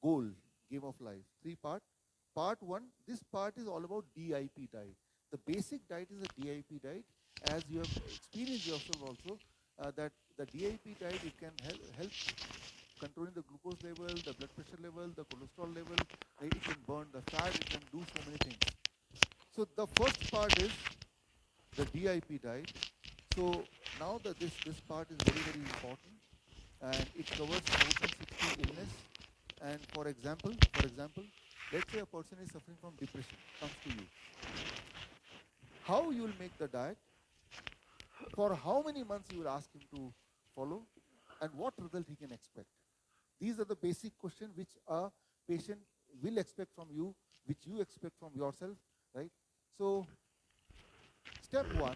GOL, game of life, 3 part. Part 1, this part is all about DIP diet. The basic diet is a DIP diet, as you have experienced yourself also, that the DIP diet, it can help controlling the glucose level, the blood pressure level, the cholesterol level, it can burn the fat, it can do so many things. So the first part is the DIP diet. So now this part is very, very important, and it covers more than 60 illness. And for example, let's say a person is suffering from depression, comes to you. How you will make the diet, for how many months you will ask him to follow, and what result he can expect. These are the basic questions which a patient will expect from you, which you expect from yourself, right? So step 1,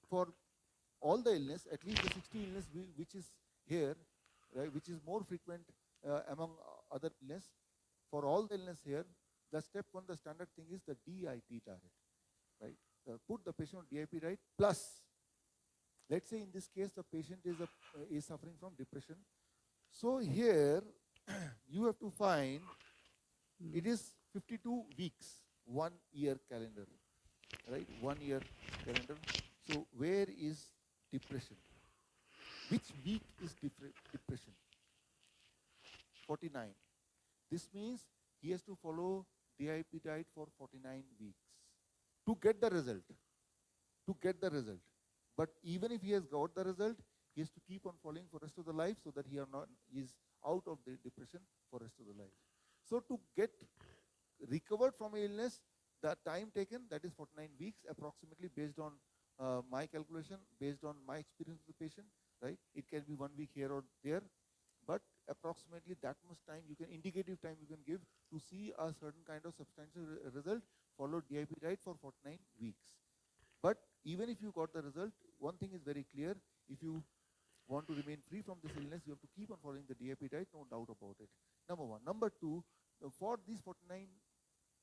for all the illness, at least the 60 illness which is here, right, which is more frequent among other illness, for all the illness here, the step 1, the standard thing is the DIP diet, right? Put the patient on DIP diet, plus, let's say in this case, the patient is suffering from depression. So here, you have to find, it is 52 weeks, 1 year calendar, right? 1 year calendar. So where is depression? Which week is depression? 49. This means he has to follow DIP diet for 49 weeks to get the result. But even if he has got the result, he has to keep on following for rest of the life, so that he is out of the depression for rest of the life. So to get recovered from illness, the time taken, that is 49 weeks approximately, based on my calculation, based on my experience with the patient, right? It can be 1 week here or there, but approximately that much time you can, indicative time you can give to see a certain kind of substantial result. Follow DIP diet for 49 weeks. But even if you got the result, one thing is very clear: if you want to remain free from this illness, you have to keep on following the DIP diet, no doubt about it. Number 1. Number 2, for these 49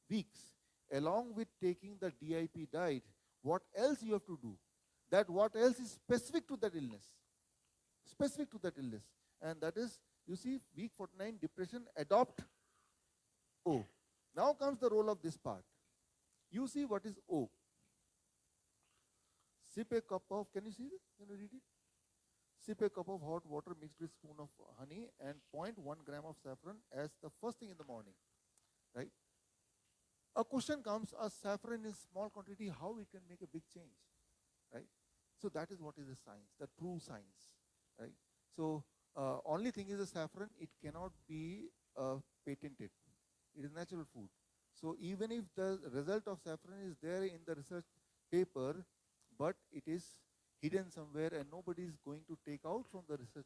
weeks, along with taking the DIP diet, what else you have to do? That what else is specific to that illness? Specific to that illness. And that is, you see, week 49, depression, adopt O. Now comes the role of this part. You see what is O. Sip a cup of, can you see this? Can you read it? Sip a cup of hot water mixed with a spoon of honey and 0.1 gram of saffron as the first thing in the morning, right? A question comes, a saffron in small quantity, how it can make a big change, right? So that is what is the science, the true science, right? So only thing is the saffron, it cannot be patented. It is natural food. So even if the result of saffron is there in the research paper, but it is hidden somewhere and nobody is going to take out from the research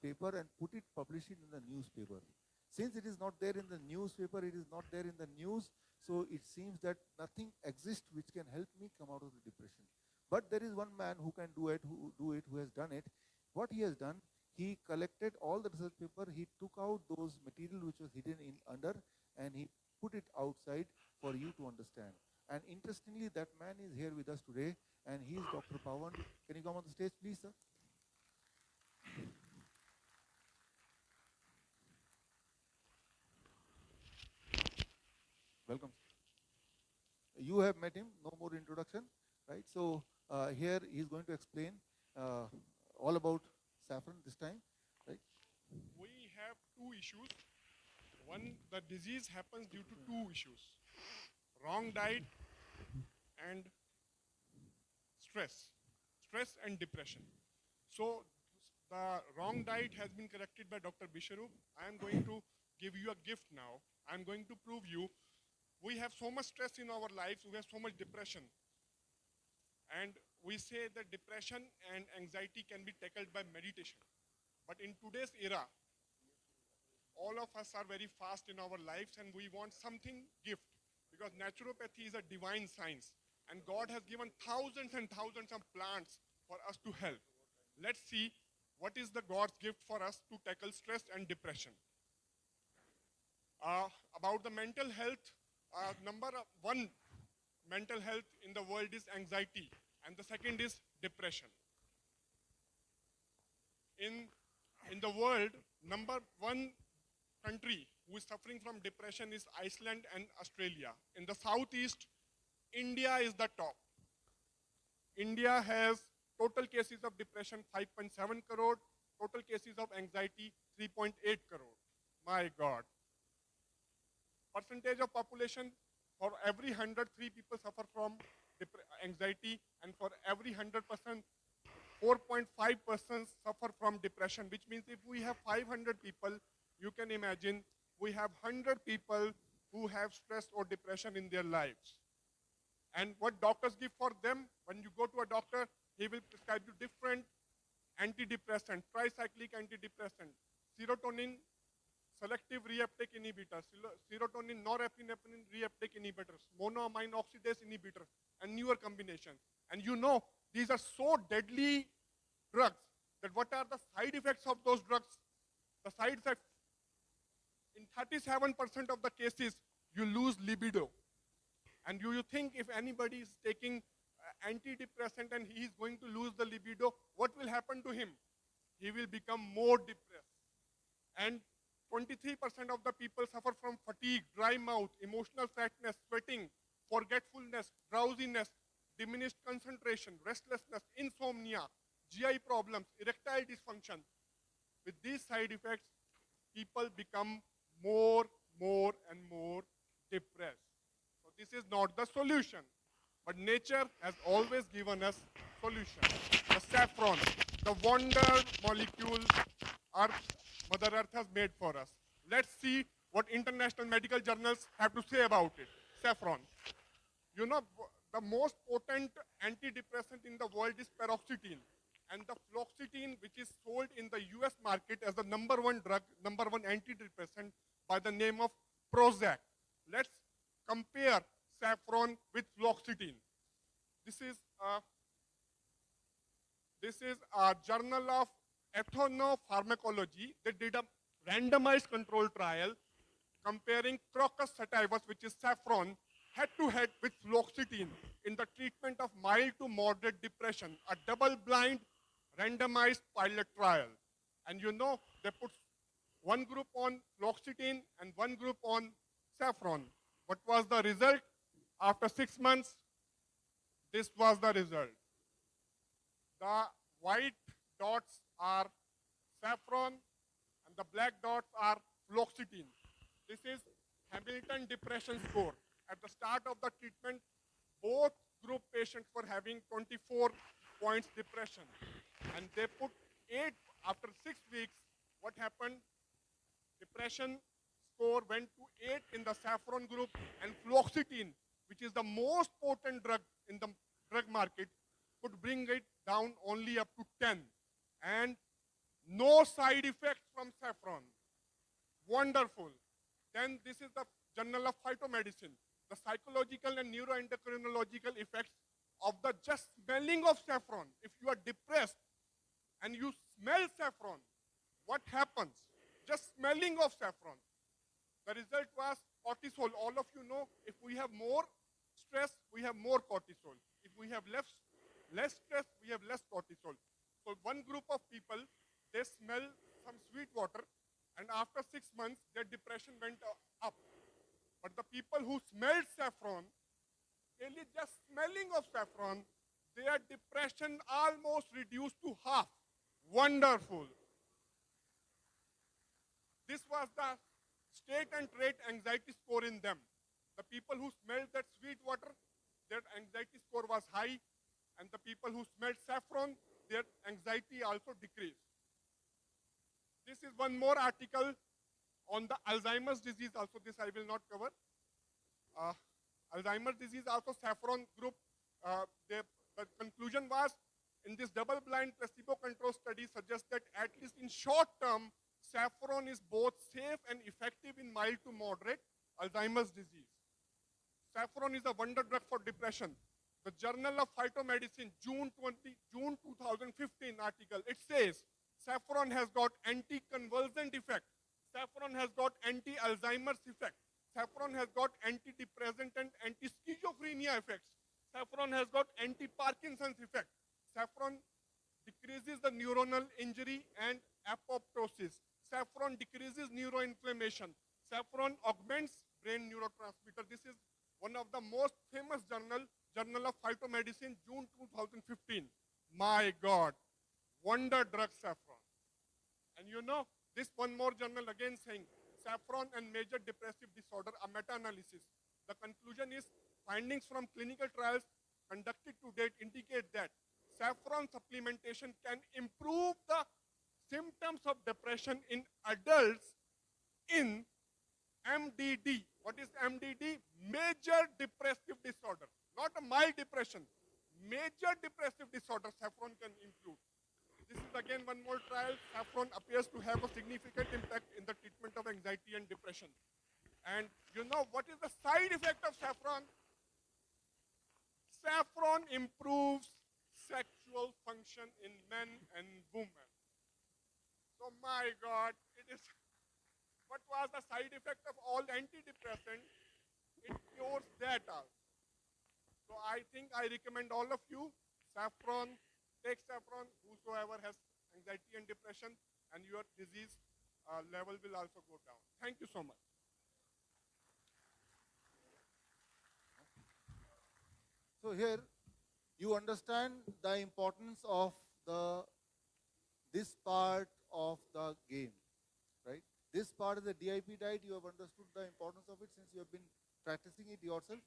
paper and publish it in the newspaper. Since it is not there in the newspaper, it is not there in the news, so it seems that nothing exists which can help me come out of the depression. But there is one man who can do it, who has done it. What he has done, he collected all the research paper, he took out those material which was hidden in under, and he put it outside for you to understand. And interestingly, that man is here with us today, and he is Dr. Pawan. Can you come on the stage, please, sir? Welcome. You have met him, no more introduction, right? So here he is going to explain all about saffron this time, right? We have 2 issues. One, the disease happens due to 2 issues: wrong diet and stress and depression. So the wrong diet has been corrected by Dr. Bisharup. I am going to give you a gift now. I am going to prove you. We have so much stress in our lives, we have so much depression. And we say that depression and anxiety can be tackled by meditation. But in today's era, all of us are very fast in our lives and we want something gift, because naturopathy is a divine science and God has given thousands and thousands of plants for us to help. Let's see what is the God's gift for us to tackle stress and depression. About the mental health, number 1 mental health in the world is anxiety, and the second is depression. In the world, number 1 country who is suffering from depression is Iceland and Australia. In the southeast, India is the top. India has total cases of depression 5.7 crore, total cases of anxiety 3.8 crore. My God. Percentage of population, for every 103 people suffer from anxiety, and for every 100%, 4.5 persons suffer from depression, which means if we have 500 people, you can imagine we have 100 people who have stress or depression in their lives. And what doctors give for them, when you go to a doctor, he will prescribe you different antidepressant, tricyclic antidepressant, serotonin selective reuptake inhibitor, serotonin norepinephrine reuptake inhibitors, monoamine oxidase inhibitor, and newer combinations. And you know, these are so deadly drugs that what are the side effects of those drugs? The side effects, in 37% of the cases, you lose libido. And you think if anybody is taking antidepressant and he is going to lose the libido, what will happen to him? He will become more depressed. And 23% of the people suffer from fatigue, dry mouth, emotional fatness, sweating, forgetfulness, drowsiness, diminished concentration, restlessness, insomnia, GI problems, erectile dysfunction. With these side effects, people become more and more depressed. So this is not the solution. But nature has always given us solution. The saffron, the wonder molecule Mother Earth has made for us. Let's see what international medical journals have to say about it. Saffron. You know, the most potent antidepressant in the world is paroxetine. And the fluoxetine, which is sold in the US market as the #1 drug, #1 antidepressant by the name of Prozac. Let's compare saffron with fluoxetine. This is a journal of ethnopharmacology. They did a randomized control trial comparing Crocus sativus, which is saffron, head-to-head with fluoxetine in the treatment of mild to moderate depression, a double-blind randomized pilot trial. And you know, they put one group on fluoxetine and one group on saffron. What was the result? After 6 months, this was the result. The white dots are saffron and the black dots are fluoxetine. This is Hamilton Depression Score. At the start of the treatment, both group patients were having 24 points depression. And they put 8, after 6 weeks, what happened? Depression score went to 8 in the saffron group, and fluoxetine, which is the most potent drug in the drug market, could bring it down only up to 10. And no side effects from saffron. Wonderful. Then this is the Journal of Phytomedicine. The psychological and neuroendocrinological effects of the just smelling of saffron. If you are depressed and you smell saffron, what happens? Just smelling of saffron. The result was cortisol. All of you know, if we have more stress, we have more cortisol. If we have less stress, we have less cortisol. So one group of people, they smell some sweet water, and after 6 months, their depression went up. But the people who smelled saffron, only just smelling of saffron, their depression almost reduced to half. Wonderful. This was the state and trait anxiety score in them. The people who smelled that sweet water, their anxiety score was high, and the people who smelled saffron, their anxiety also decreased. This is one more article on the Alzheimer's disease. Also, this I will not cover. Alzheimer's disease, also saffron group. The conclusion was, in this double-blind placebo-controlled study, suggests that at least in short term, saffron is both safe and effective in mild to moderate Alzheimer's disease. Saffron is a wonder drug for depression. The Journal of Phytomedicine, June 2015 article, it says saffron has got anti-convulsant effect. Saffron has got anti-Alzheimer's effect. Saffron has got antidepressant and anti-schizophrenia effects. Saffron has got anti-Parkinson's effect. Saffron decreases the neuronal injury and apoptosis. Saffron decreases neuroinflammation. Saffron augments brain neurotransmitter. This is one of the most famous Journal of Phytomedicine, June 2015. My God, wonder drug saffron. And you know, this one more journal again saying, saffron and major depressive disorder, a meta-analysis. The conclusion is, findings from clinical trials conducted to date indicate that saffron supplementation can improve the symptoms of depression in adults in MDD. What is MDD? Major depressive disorder. Not a mild depression. Major depressive disorder saffron can improve. This is again one more trial. Saffron appears to have a significant impact in the treatment of anxiety and depression. And you know what is the side effect of saffron? Saffron improves sexual function in men and women. So my God, it is, what was the side effect of all antidepressants? It cures that also. So I think I recommend all of you, saffron, take saffron, whosoever has anxiety and depression, and your disease level will also go down. Thank you so much. So here you understand the importance of this part of the game, right? This part is the DIP diet. You have understood the importance of it since you have been practicing it yourself.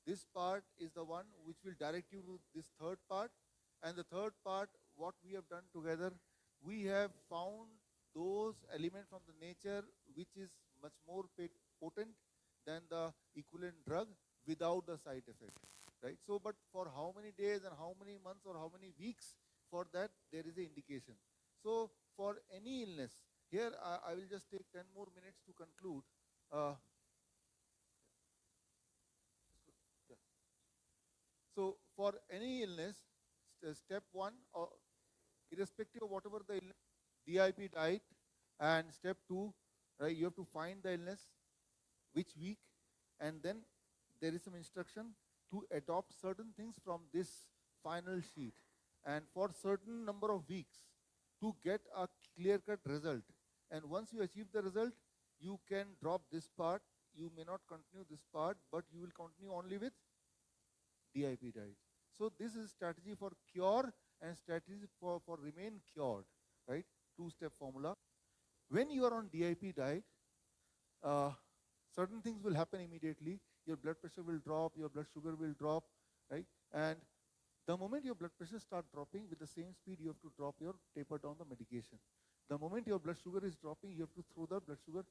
This part is the one which will direct you to this third part. And the third part, what we have done together, we have found those elements from the nature which is much more potent than the equivalent drug without the side effect, right? So, but for how many days and how many months or how many weeks, for that there is an indication. So, for any illness, here I will just take 10 more minutes to conclude. So, for any illness, step one, or irrespective of whatever the illness, DIP diet, and step two, right, you have to find the illness, which week, and then there is some instruction to adopt certain things from this final sheet, and for certain number of weeks to get a clear-cut result. And once you achieve the result, you can drop this part. You may not continue this part, but you will continue only with DIP diet. So this is strategy for cure and strategy for remain cured, right? Two-step formula. When you are on DIP diet, certain things will happen immediately. Your blood pressure will drop, your blood sugar will drop, right? And the moment your blood pressure starts dropping, with the same speed you have to taper down the medication. The moment your blood sugar is dropping, you have to throw the blood sugar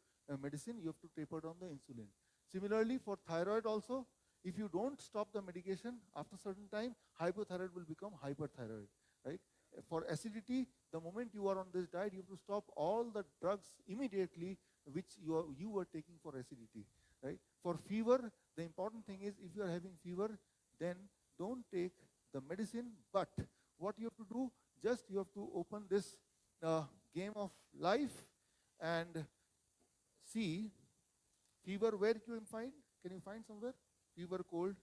medicine, you have to taper down the insulin. Similarly, for thyroid also, if you don't stop the medication, after a certain time, hypothyroid will become hyperthyroid, right? For acidity, the moment you are on this diet, you have to stop all the drugs immediately which you were taking for acidity, right? For fever, the important thing is if you are having fever, then don't take the medicine, but what you have to do, just you have to open this game of life and see fever, where you can find, can you find somewhere? Fever, cold,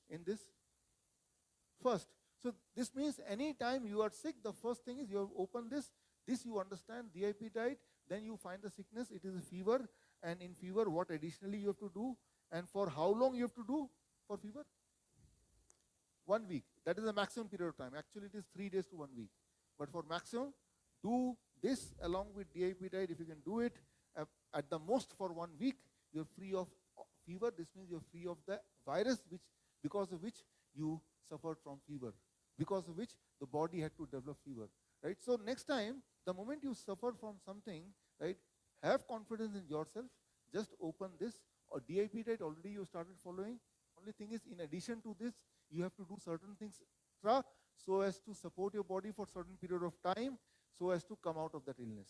in this first. So this means anytime you are sick, the first thing is you have opened this you understand DIP diet, then you find the sickness, it is a fever, and in fever what additionally you have to do, and for how long you have to do for fever? 1 week. That is the maximum period of time. Actually it is 3 days to 1 week. But for maximum, do this along with DIP diet. If you can do it at the most for 1 week, you're free of fever. This means you're free of the virus because of which you suffered from fever, because of which the body had to develop fever, right? So next time, the moment you suffer from something, right, have confidence in yourself, just open this, or DIP diet already you started following. Only thing is, in addition to this, you have to do certain things extra so as to support your body for certain period of time, so as to come out of that illness.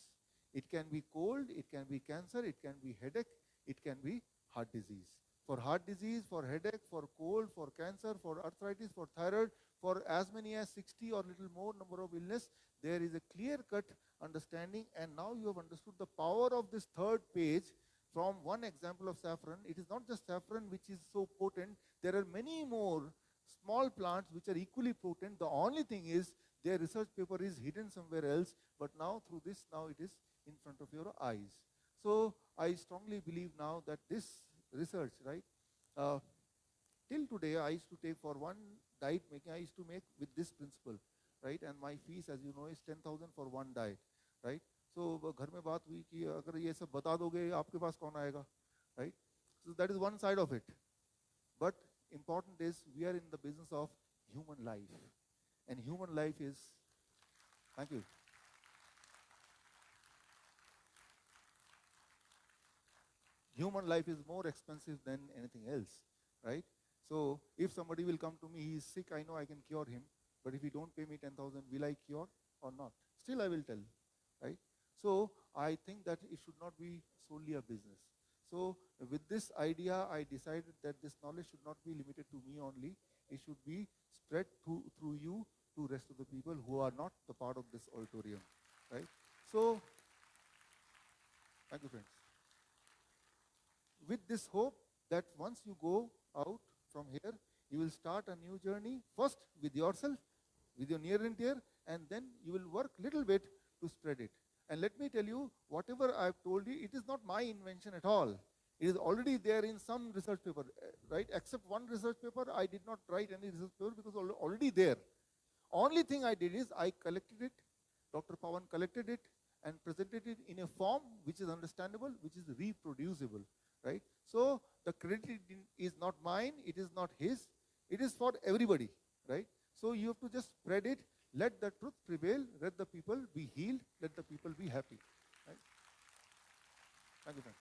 It can be cold, it can be cancer, it can be headache, it can be heart disease. For heart disease, for headache, for cold, for cancer, for arthritis, for thyroid, for as many as 60 or little more number of illness, there is a clear-cut understanding, and now you have understood the power of this third page from one example of saffron. It is not just saffron which is so potent. There are many more small plants which are equally potent. The only thing is their research paper is hidden somewhere else, but now through this, now it is in front of your eyes. So I strongly believe now that this research, right, uh, till today I used to take for one diet making, I used to make with this principle, right, and my fees, as you know, is 10,000 for one diet, right. So घर में बात हुई कि अगर ये सब बता दोगे आपके पास कौन आएगा, right. So that is one side of it. But important is we are in the business of human life, and human life is, thank you. Human life is more expensive than anything else, right? So if somebody will come to me, he is sick, I know I can cure him, but if he don't pay me 10,000, will I cure or not? Still I will tell, right? So I think that it should not be solely a business. So with this idea, I decided that this knowledge should not be limited to me only. It should be spread through you to rest of the people who are not the part of this auditorium, right? So, thank you, friends. With this hope that once you go out from here, you will start a new journey, first with yourself, with your near and dear, and then you will work little bit to spread it. And let me tell you, whatever I've told you, it is not my invention at all. It is already there in some research paper, right? Except one research paper, I did not write any research paper because already there. Only thing I did is I collected it, Dr. Pawan collected it and presented it in a form which is understandable, which is reproducible, right? So the credit is not mine, it is not his, it is for everybody, right? So you have to just spread it, let the truth prevail, let the people be healed, let the people be happy, right? Thank you, friends.